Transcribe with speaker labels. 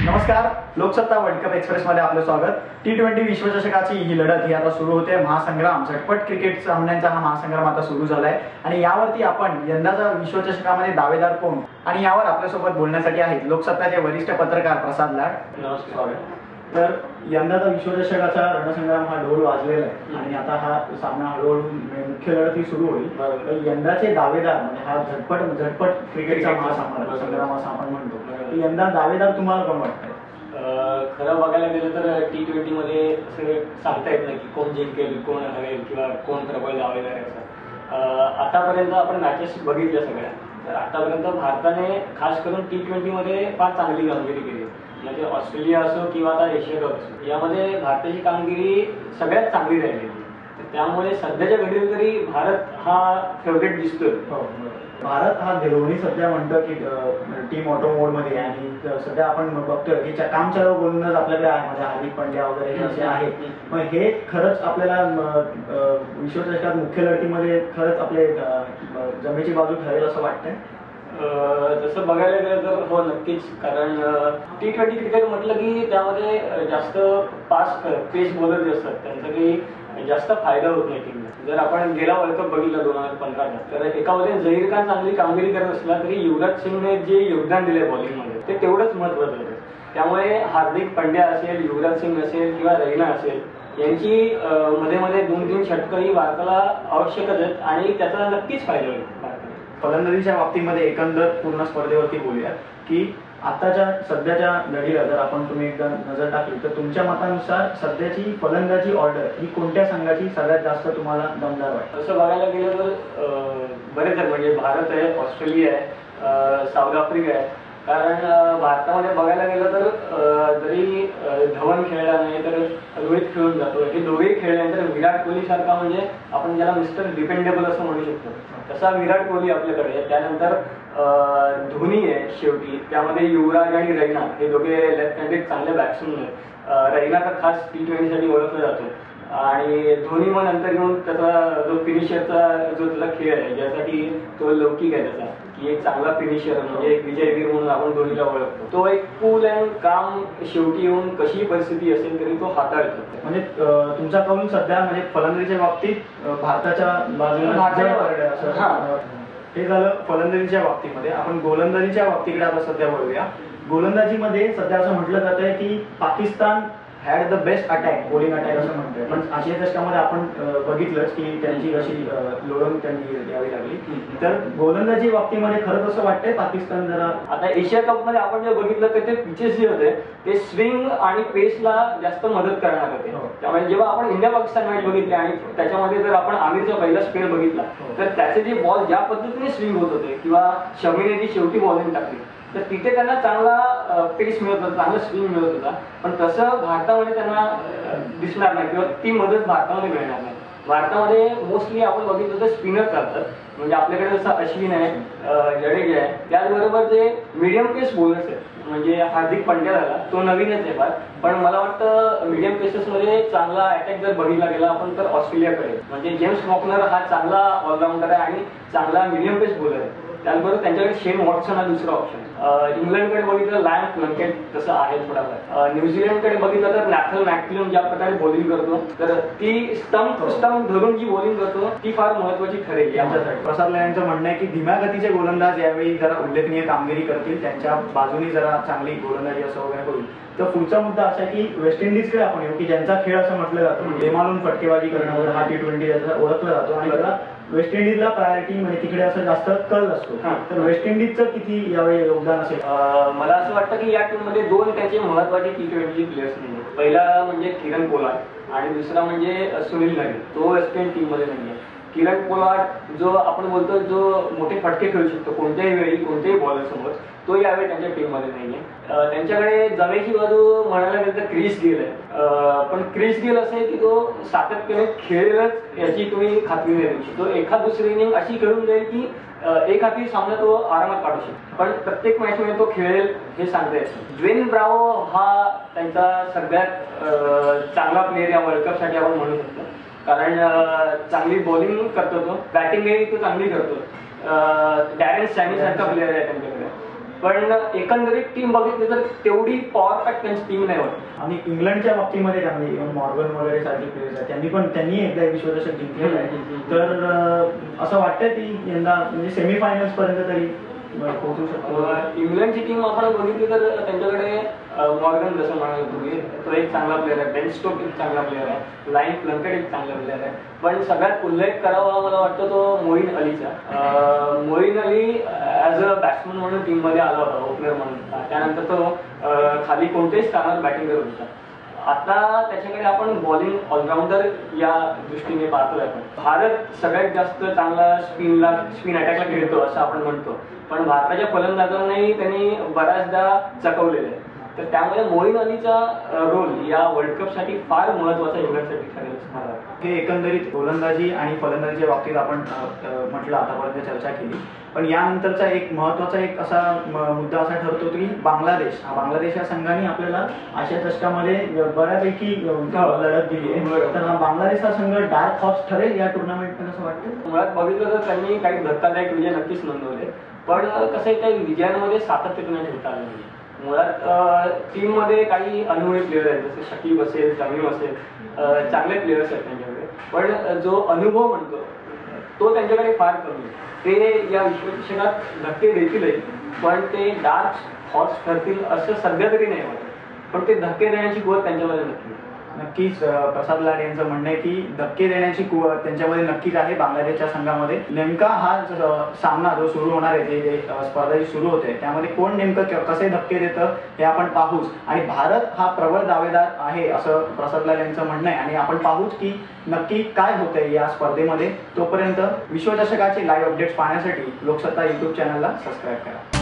Speaker 1: नमस्कार, Loksatta world cup express मध्ये आपलं स्वागत। T20 विश्वचषकाची ही लढत ही आता सुरू होते। महासंग्राम झटपट क्रिकेट सामन्यांचा हा महासंग्राम आता सुरू झालाय आणि यावरती आपण यंदाचा विश्वचषकामध्ये दावेदार कोण आणि यावर आपल्यासोबत बोलण्यासाठी आहेत लोकसत्ताचे वरिष्ठ पत्रकार प्रसाद लाड।
Speaker 2: नमस्कार।
Speaker 1: तर यंदाचा विश्वचषकाचा रणसंग्राम हा ढोल वाजलेला आहे आणि आता हा सामना हळूहळू मुख्य लढत ही सुरू होईल। यंदाचे दावेदार म्हणजे हा झटपट क्रिकेटचा महासंग्राम असं आपण म्हणतो। यंदा दावेदार तुम्हाला कोण वाटतंय?
Speaker 2: खरं बघायला गेलं तर T20 मध्ये असं सांगता येत नाही की कोण जिंकेल, कोण हरेल किंवा कोण प्रबळ दावेदार आहे असं। आतापर्यंत आपण मॅचेस बघितल्या सगळ्या, तर आतापर्यंत भारताने खास करून T20 मध्ये फार चांगली कामगिरी केली। म्हणजे ऑस्ट्रेलिया असो किंवा आता एशिया कप असो, यामध्ये भारताची कामगिरी सगळ्यात चांगली राहिलेली। त्यामुळे सध्याच्या घडीला तरी भारत हा फेवरेट दिसतोय।
Speaker 1: भारत हा धोनी सध्या म्हणतो की टीम ऑटो मोड मध्ये आणि सध्या आपण बघतोय की कामचलाऊ गोलंदाज आपल्याकडे आहे, म्हणजे हार्दिक पांड्या वगैरे असे आहेत। मग हे खरंच आपल्याला विश्वचषकात मुख्य लढतीमध्ये खरंच आपले जमेची बाजू ठरेल असं वाटतंय?
Speaker 2: तसं बघायला गेलं तर हो, नक्कीच। कारण T20 क्रिकेट म्हटलं की त्यामध्ये जास्त फास्ट पेस बॉलर जे असतात त्यांचा काही जास्त फायदा होत नाही टीमला। जर आपण गेला वर्ल्ड कप बघितला 2015 तर एकामध्ये झहीर खान चांगली कामगिरी करत असला तरी युवराज सिंगने जे योगदान दिले बॉलिंगमध्ये ते तेवढंच महत्त्वाचं होतं। त्यामुळे हार्दिक पांड्या असेल, युवराज सिंग असेल किंवा रैना असेल यांची मध्ये मध्ये 2-3 षटकं ही भारताला आवश्यकच आहेत आणि त्याचा नक्कीच फायदा होईल भारताला।
Speaker 1: फलंदाजीच्या बाबतीमध्ये एकंदर पूर्ण स्पर्धेवरती बोलूया की आताच्या सध्याच्या लढीला जर तुम्ही एकदा नजर टाकली तर तुमच्या मतानुसार सध्याची फलंदाजी ऑर्डर ही कोणत्या संघाची सगळ्यात जास्त तुम्हाला दमदार वाटते?
Speaker 2: असं बघायला गेलं तर बरेच आहेत, म्हणजे भारत आहे, ऑस्ट्रेलिया आहे, साऊथ आफ्रिका आहे। कारण भारतामध्ये बघायला गेलं तर जरी धवन खेळला नाही तर रोहित खेळून जातो। हे दोघेही खेळल्यानंतर विराट कोहली सारखा म्हणजे आपण ज्याला मिस्टर डिपेंडेबल असं म्हणू शकतो तसा विराट कोहली आपल्याकडे आहे। त्यानंतर धोनी आहे शेवटी, त्यामध्ये युवराज आणि रैना हे दोघे लेफ्ट हँडेड चांगले बॅट्समन आहेत। रैना तर खास T20 साठी ओळखला जातो आणि धोनी मग नंतर येऊन त्याचा जो फिनिशरचा जो त्याचा खेळ आहे ज्यासाठी तो लौकिक आहे त्याचा की एक चांगला फिनिशर म्हणजे एक विजयवीर म्हणून आपण धोनीला ओळखतो। तो एक कूल अँड काम शेवटी येऊन कशी परिस्थिती असेल तरी तो हाताळतो।
Speaker 1: म्हणजे तुमचा कौल सध्या म्हणजे फलंदाजीच्या बाबतीत भारताच्या बाजूने हे झालं फलंदाजीच्या बाबतीमध्ये। आपण गोलंदाजीच्या बाबतीकडे आता सध्या वळूया। गोलंदाजीमध्ये सध्या असं म्हटलं जात आहे की Pakistan had the best attack, bowling attack असं म्हणतोय, पण आशिया चषकामध्ये आपण बघितलंच की त्यांची कशी लोळण त्यांनी द्यावी लागली। तर गोलंदाजी बाबतीमध्ये खरंच असं वाटतंय पाकिस्तान जरा
Speaker 2: आता एशिया कप मध्ये आपण जे बघितलं तर ते पिचेस जे होते ते स्विंग आणि पेसला जास्त मदत करणार होते। त्यामुळे जेव्हा आपण इंडिया पाकिस्तान मॅच बघितली आणि त्याच्यामध्ये जर आपण आमिरचा पहिला स्पेल बघितला तर त्याचे जे बॉल ज्या पद्धतीने स्विंग होत होते किंवा शमीने जी शेवटी बॉलिंग टाकली तर तिथे त्यांना चांगला पेस मिळत होता, चांगला स्विंग मिळत होता। पण तसं भारतामध्ये त्यांना दिसणार नाही किंवा ती मदत भारतामध्ये मिळणार नाही। भारतामध्ये मोस्टली आपण बघितलं तर स्पिनर चालतात, म्हणजे आपल्याकडे जसं अश्विन आहे, जडेजा आहे, त्याचबरोबर जे मीडियम पेस बॉलर्स आहेत म्हणजे हार्दिक पांड्या झाला तो नवीनच आहे फार, पण मला वाटतं मीडियम पेसेसमध्ये चांगला अटॅक जर बघितला गेला आपण तर ऑस्ट्रेलियाकडे म्हणजे जेम्स मॉकनर हा चांगला ऑलराऊंडर आहे आणि चांगला मीडियम पेस बॉलर आहे। त्याचबरोबर त्यांच्याकडे शेन वॉटसन हा दुसरा ऑप्शन। इंग्लंडकडे बघितलं लायन प्लंकेट तसं आहे थोडाफार। न्यूझीलंडकडे बघितलं तर नॅथल मॅकक्लम ज्या प्रकारे बॉलिंग करतो तर ती स्टंप धरून जी बॉलिंग करतो ती फार महत्वाची ठरेल यांच्यासाठी।
Speaker 1: प्रसाद यांचं म्हणणं आहे की धीम्या गतीचे गोलंदाज यावेळी जरा उल्लेखनीय कामगिरी करतील, त्यांच्या बाजूनी जरा चांगली गोलंदाजी असं वगैरे होईल। तर पुढचा मुद्दा असा आहे की वेस्ट इंडिजकडे आपण येऊ की ज्यांचा खेळ असं म्हटलं जातं बेमालून फटकेबाजी करणं हा T20 याचा ओळखला जातो आणि त्याला वेस्ट इंडिजला प्रायोरिटी म्हणजे तिकडे असं जास्त कल असतो। तर वेस्ट इंडिजचं किती यावेळी योगदान असेल?
Speaker 2: मला असं वाटतं की या टीम मध्ये दोन त्यांचे महत्वाचे T20 प्लेयर्स नाही। पहिला म्हणजे किरण पोलार्ड आणि दुसरा म्हणजे सुनील नारिन, तो वेस्ट इंडिज टीम मध्ये नाहीये। किरण पोलार्ड जो आपण बोलतो जो मोठे फटके खेळू शकतो कोणत्याही वेळी कोणत्याही बॉलर समोर, तो यावेळी त्यांच्या टीम मध्ये नाहीये। त्यांच्याकडे जमेची बाजू म्हणायला गेलं तर क्रिस गेल आहे, पण क्रिस गेल असं आहे की तो सातत्याने खेळेलच याची तुम्ही खात्री नाही देऊ शकतो। एखाद दुसरी इनिंग अशी खेळून जाईल की एक हाती सामना तो आरामात काढू शकतो, पण प्रत्येक मॅच मध्ये तो खेळेल हे सांगता येतं। ड्वेन ब्रावो हा त्यांचा सगळ्यात चांगला प्लेअर या वर्ल्ड कप साठी आपण म्हणू शकतो, कारण चांगली बॉलिंग करतो तो, बॅटिंगही तो चांगली करतो। डॅरेन सॅमी सारखा प्लेअर आहे त्यांच्याकडे। पण एकंदरीत टीम बघितली तर तेवढी पॉवर पॅक त्यांची टीम नाही वाटत.
Speaker 1: आणि इंग्लंडच्या बाबतीमध्ये काय म्हणजे मॉर्गन वगैरे सारखे प्लेयर्स आहेत, त्यांनी एकदा विश्वचषक जिंकलेला आहे. तर असं वाटतं की यंदा म्हणजे सेमीफायनल्स पर्यंत तरी पोहोचू शकतो.
Speaker 2: इंग्लंडची टीम आपण बघितली तर त्यांच्याकडे मॉर्गन जसं म्हणाल तुम्ही, तो एक चांगला प्लेअर आहे, बेन स्टोक एक चांगला प्लेअर आहे, लाईन प्लंकेट एक चांगला प्लेअर आहे. पण सगळ्यात उल्लेख करावा मला वाटतं तो मोईन अलीचा. Moeen Ali as a batsman म्हणून टीममध्ये आला होता, ओपनर म्हणून. त्यानंतर तो खाली कोणत्याही स्थानावर बॅटिंग करत होता. आता त्याच्याकडे आपण बॉलिंग ऑलराऊंडर या दृष्टीने पाहतोय. आपण भारत सगळ्यात जास्त चांगला स्पिन अटॅकला खेळतो असं आपण म्हणतो, पण भारताच्या फलंदाजांनाही त्यांनी बऱ्याचदा चकवलेलं आहे. तर त्यामुळे मोईन अलीचा रोल या वर्ल्ड कपसाठी फार महत्वाचा इंग्लंडसाठी ठरेल.
Speaker 1: हे एकंदरीत गोलंदाजी आणि फलंदाजीच्या बाबतीत आपण म्हटलं आतापर्यंत चर्चा केली. पण यानंतरचा एक महत्वाचा एक असा मुद्दा असा ठरतो की बांगलादेश या संघाने आपल्याला आशिया चषकामध्ये बऱ्यापैकी लढत दिली आहे. तर बांगलादेश हा संघ डार्क हॉर्स ठरेल या टुर्नामेंटमध्ये असं वाटतं.
Speaker 2: मुळात बघितलं तर त्यांनी काही धक्कादायक विजय नक्कीच नोंदवले, पण कसं आहे त्या विजयांमध्ये सातत्य ठेवता आलं नाही. मुळात टीममध्ये काही अनुभवी प्लेअर आहेत, जसे शकीब असेल, जमीम असेल, चांगले प्लेयर्स आहेत त्यांच्याकडे, पण जो अनुभव म्हणतो तो त्यांच्याकडे फार कमी आहे. ते या विश्वचषकात धक्के देतीलही, पण ते डार्क हॉर्स ठरतील असं सध्या तरी नाही वाटत. पण ते धक्के देण्याची कुवत त्यांच्यामध्ये
Speaker 1: नक्कीच प्रसाद लाड यांचं म्हणणं आहे की धक्के देण्याची कुवत त्यांच्यामध्ये नक्कीच आहे बांगलादेशच्या संघामध्ये. नेमका हा सामना जो सुरू होणार आहे, जे स्पर्धा जी सुरू होते त्यामध्ये कोण नेमकं कसे धक्के देतं हे आपण पाहूच. आणि भारत हा प्रबळ दावेदार आहे असं प्रसाद लाड यांचं म्हणणं आहे. आणि आपण पाहूच की नक्की काय होतंय या स्पर्धेमध्ये. तोपर्यंत विश्वचषकाचे लाईव्ह अपडेट्स पाहण्यासाठी लोकसत्ता YouTube चॅनलला सबस्क्राईब करा.